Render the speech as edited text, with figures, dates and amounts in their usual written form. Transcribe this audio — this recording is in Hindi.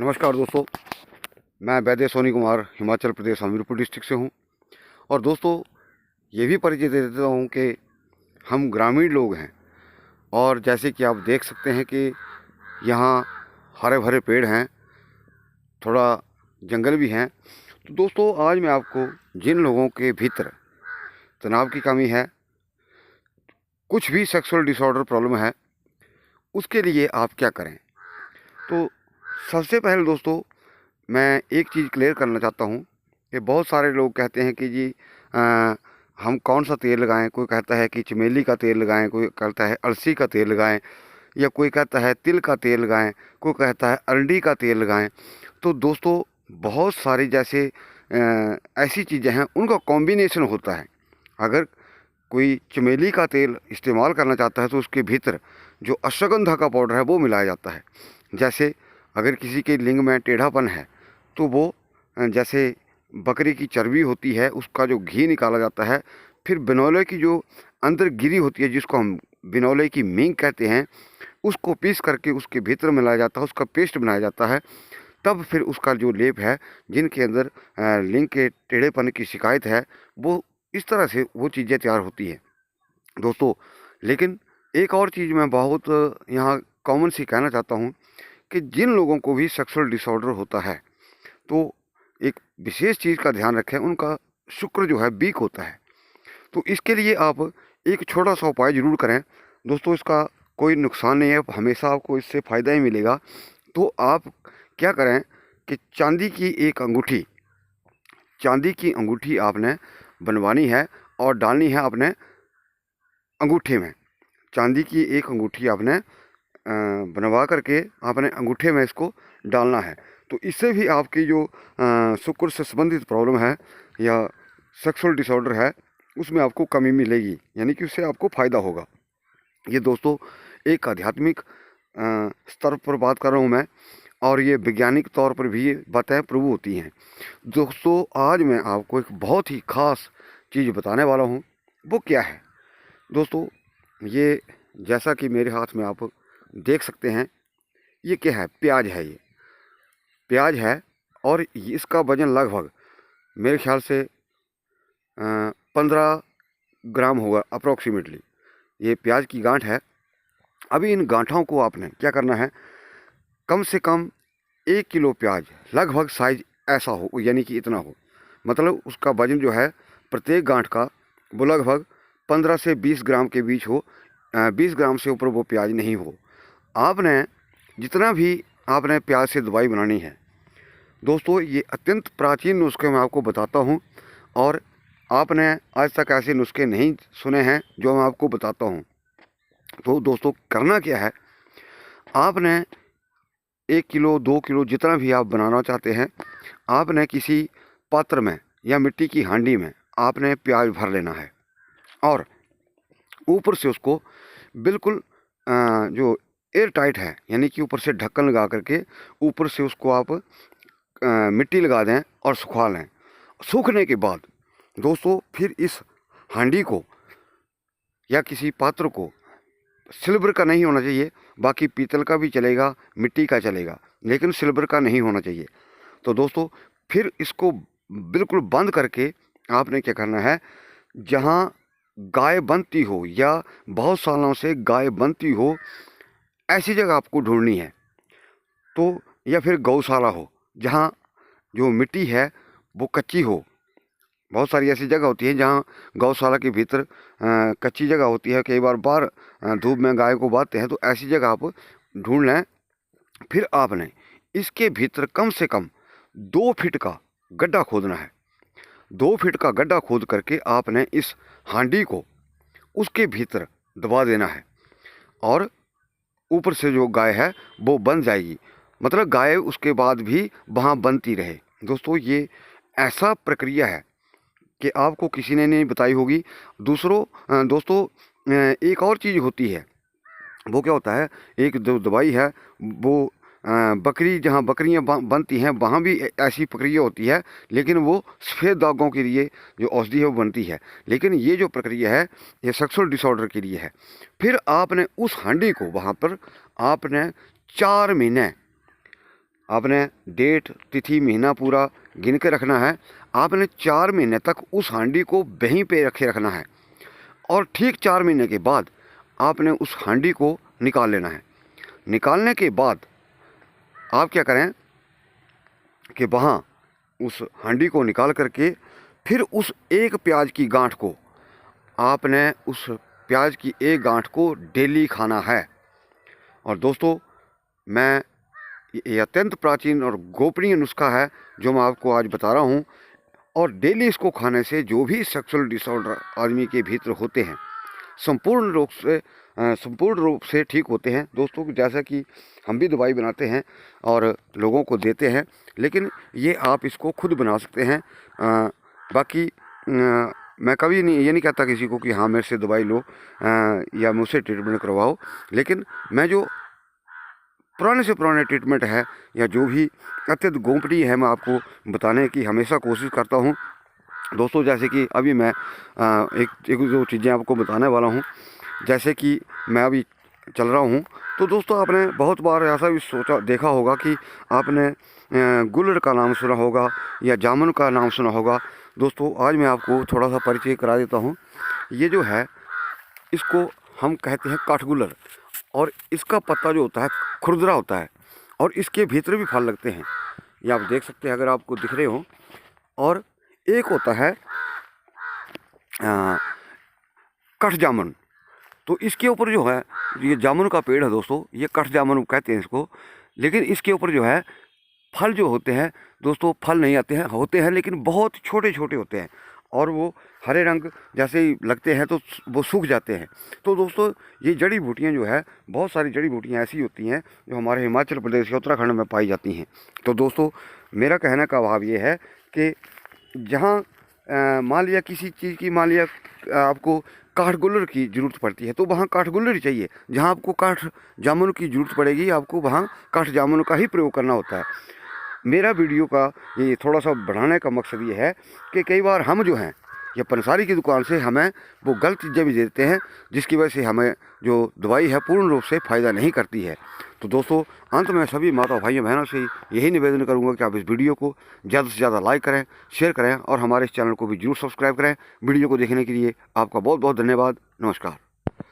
नमस्कार दोस्तों, मैं वैद्य सोनी कुमार हिमाचल प्रदेश हमीरपुर डिस्ट्रिक्ट से हूं। और दोस्तों, ये भी परिचय दे देता हूं कि हम ग्रामीण लोग हैं। और जैसे कि आप देख सकते हैं कि यहाँ हरे भरे पेड़ हैं, थोड़ा जंगल भी हैं। तो दोस्तों, आज मैं आपको जिन लोगों के भीतर तनाव की कमी है, कुछ भी सेक्सुअल डिसऑर्डर प्रॉब्लम है, उसके लिए आप क्या करें। तो सबसे पहले दोस्तों, मैं एक चीज़ क्लियर करना चाहता हूँ कि बहुत सारे लोग कहते हैं कि जी हम कौन सा तेल लगाएं। कोई कहता है कि चमेली का तेल लगाएं, कोई कहता है अलसी का तेल लगाएं, या कोई कहता है तिल का तेल लगाएं, कोई कहता है अरंडी का तेल लगाएं। तो दोस्तों, बहुत सारी जैसे ऐसी चीज़ें हैं, उनका कॉम्बिनेशन होता है। अगर कोई चमेली का तेल इस्तेमाल करना चाहता है तो उसके भीतर जो अश्वगंधा का पाउडर है वो मिलाया जाता है। जैसे अगर किसी के लिंग में टेढ़ापन है तो वो जैसे बकरी की चर्बी होती है, उसका जो घी निकाला जाता है, फिर बिनौले की जो अंदर गिरी होती है, जिसको हम बिनौले की मींग कहते हैं, उसको पीस करके उसके भीतर मिलाया जाता है, उसका पेस्ट बनाया जाता है। तब फिर उसका जो लेप है, जिनके अंदर लिंग के टेढ़ेपन की शिकायत है, वो इस तरह से वो चीज़ें तैयार होती है दोस्तों। लेकिन एक और चीज़ मैं बहुत यहाँ कॉमन सी कहना चाहता हूँ कि जिन लोगों को भी सेक्सुअल डिसऑर्डर होता है तो एक विशेष चीज़ का ध्यान रखें, उनका शुक्र जो है वीक होता है। तो इसके लिए आप एक छोटा सा उपाय ज़रूर करें दोस्तों। इसका कोई नुकसान नहीं है, हमेशा आपको इससे फ़ायदा ही मिलेगा। तो आप क्या करें कि चांदी की अंगूठी आपने बनवानी है और डालनी है अपने अंगूठे में। चांदी की एक अंगूठी आपने बनवा करके आपने अंगूठे में इसको डालना है। तो इससे भी आपकी जो शुक्र से संबंधित प्रॉब्लम है या सेक्सुअल डिसऑर्डर है, उसमें आपको कमी मिलेगी, यानी कि उससे आपको फ़ायदा होगा। ये दोस्तों एक आध्यात्मिक स्तर पर बात कर रहा हूँ मैं, और ये वैज्ञानिक तौर पर भी ये बातें प्रूव होती हैं। दोस्तों, आज मैं आपको एक बहुत ही ख़ास चीज़ बताने वाला हूँ। वो क्या है दोस्तों, ये जैसा कि मेरे हाथ में आप देख सकते हैं, ये क्या है? प्याज है। ये प्याज है और इसका वज़न लगभग मेरे ख्याल से 15 ग्राम होगा अप्रॉक्सीमेटली। ये प्याज की गांठ है। अभी इन गांठों को आपने क्या करना है, कम से कम 1 किलो प्याज, लगभग साइज ऐसा हो, यानी कि इतना हो, मतलब उसका वज़न जो है प्रत्येक गांठ का वो लगभग 15 से 20 ग्राम के बीच हो। 20 ग्राम से ऊपर वो प्याज नहीं हो। आपने जितना भी आपने प्याज से दवाई बनानी है दोस्तों, ये अत्यंत प्राचीन नुस्खे मैं आपको बताता हूँ, और आपने आज तक ऐसे नुस्खे नहीं सुने हैं जो मैं आपको बताता हूँ। तो दोस्तों, करना क्या है, आपने 1 किलो 2 किलो जितना भी आप बनाना चाहते हैं, आपने किसी पात्र में या मिट्टी की हांडी में आपने प्याज भर लेना है, और ऊपर से उसको बिल्कुल जो एयर टाइट है, यानी कि ऊपर से ढक्कन लगा करके ऊपर से उसको आप मिट्टी लगा दें और सुखा लें। सूखने के बाद दोस्तों, फिर इस हांडी को या किसी पात्र को, सिल्वर का नहीं होना चाहिए, बाकी पीतल का भी चलेगा, मिट्टी का चलेगा, लेकिन सिल्वर का नहीं होना चाहिए। तो दोस्तों, फिर इसको बिल्कुल बंद करके आपने क्या करना है, जहाँ गाय बनती हो या बहुत सालों से गाय बनती हो, ऐसी जगह आपको ढूंढनी है। तो या फिर गौशाला हो, जहाँ जो मिट्टी है वो कच्ची हो। बहुत सारी ऐसी जगह होती है जहाँ गौशाला के भीतर कच्ची जगह होती है, कई बार बाहर धूप में गाय को बांधते हैं, तो ऐसी जगह आप ढूंढ लें। फिर आपने इसके भीतर कम से कम 2 फीट का गड्ढा खोदना है। 2 फीट का गड्ढा खोद करके आपने इस हांडी को उसके भीतर दबा देना है, और ऊपर से जो गाय है वो बन जाएगी, मतलब गाय उसके बाद भी वहाँ बनती रहे। दोस्तों, ये ऐसा प्रक्रिया है कि आपको किसी ने नहीं बताई होगी। दोस्तों, एक और चीज़ होती है, वो क्या होता है, एक जो दवाई है वो बकरी, जहाँ बकरियाँ बनती हैं वहाँ भी ऐसी प्रक्रिया होती है, लेकिन वो सफ़ेद दागों के लिए जो औषधि है वो बनती है। लेकिन ये जो प्रक्रिया है ये सेक्सुअल डिसऑर्डर के लिए है। फिर आपने उस हांडी को वहाँ पर आपने 4 महीने आपने डेट, तिथि, महीना पूरा गिन के रखना है। आपने 4 महीने तक उस हांडी को वहीं पे रखे रखना है और ठीक 4 महीने के बाद आपने उस हांडी को निकाल लेना है। निकालने के बाद आप क्या करें कि वहाँ उस हांडी को निकाल करके फिर उस एक प्याज की गांठ को आपने उस प्याज की एक गांठ को डेली खाना है। और दोस्तों, मैं ये अत्यंत प्राचीन और गोपनीय नुस्खा है जो मैं आपको आज बता रहा हूँ। और डेली इसको खाने से जो भी सेक्सुअल डिसऑर्डर आदमी के भीतर होते हैं संपूर्ण रूप से ठीक होते हैं। दोस्तों, जैसा कि हम भी दवाई बनाते हैं और लोगों को देते हैं, लेकिन ये आप इसको खुद बना सकते हैं। बाकी मैं कभी नहीं ये नहीं कहता किसी को कि हाँ मेरे से दवाई लो या मुझसे ट्रीटमेंट करवाओ, लेकिन मैं जो पुराने से पुराने ट्रीटमेंट है या जो भी अत्यंत गोपनीय है मैं आपको बताने की हमेशा कोशिश करता हूँ। दोस्तों, जैसे कि अभी मैं एक दो चीज़ें आपको बताने वाला हूँ। जैसे कि मैं अभी चल रहा हूँ तो दोस्तों, आपने बहुत बार ऐसा भी देखा होगा कि आपने गुलर का नाम सुना होगा या जामुन का नाम सुना होगा। दोस्तों, आज मैं आपको थोड़ा सा परिचय करा देता हूँ। ये जो है इसको हम कहते हैं काठगुलर, और इसका पत्ता जो होता है खुरदरा होता है और इसके भीतर भी फल लगते हैं। ये आप देख सकते हैं अगर आपको दिख रहे हो। और एक होता है कठ जामुन। तो इसके ऊपर जो है ये जामुन का पेड़ है दोस्तों, ये कठ जामुन कहते हैं इसको। लेकिन इसके ऊपर जो है फल जो होते हैं दोस्तों, फल नहीं आते हैं, होते हैं लेकिन बहुत छोटे छोटे होते हैं और वो हरे रंग जैसे ही लगते हैं तो वो सूख जाते हैं। तो दोस्तों, ये जड़ी बूटियाँ जो है, बहुत सारी जड़ी बूटियाँ ऐसी होती हैं जो हमारे हिमाचल प्रदेश या उत्तराखंड में पाई जाती हैं। तो दोस्तों, मेरा कहने का भाव ये है कि जहाँ मान लिया किसी चीज़ की मान लिया आपको काठगुल्लर की ज़रूरत पड़ती है तो वहाँ काठगुल्लर ही चाहिए। जहाँ आपको काठ जामुन की ज़रूरत पड़ेगी आपको वहाँ काठ जामुन का ही प्रयोग करना होता है। मेरा वीडियो का ये थोड़ा सा बढ़ाने का मकसद ये है कि कई बार हम जो हैं या पंसारी की दुकान से हमें वो गलत चीज़ें भी देते हैं, जिसकी वजह से हमें जो दवाई है पूर्ण रूप से फ़ायदा नहीं करती है। तो दोस्तों, अंत में सभी माता भाइयों बहनों से यही निवेदन करूंगा कि आप इस वीडियो को ज़्यादा से ज़्यादा लाइक करें, शेयर करें और हमारे इस चैनल को भी जरूर सब्सक्राइब करें। वीडियो को देखने के लिए आपका बहुत बहुत धन्यवाद। नमस्कार।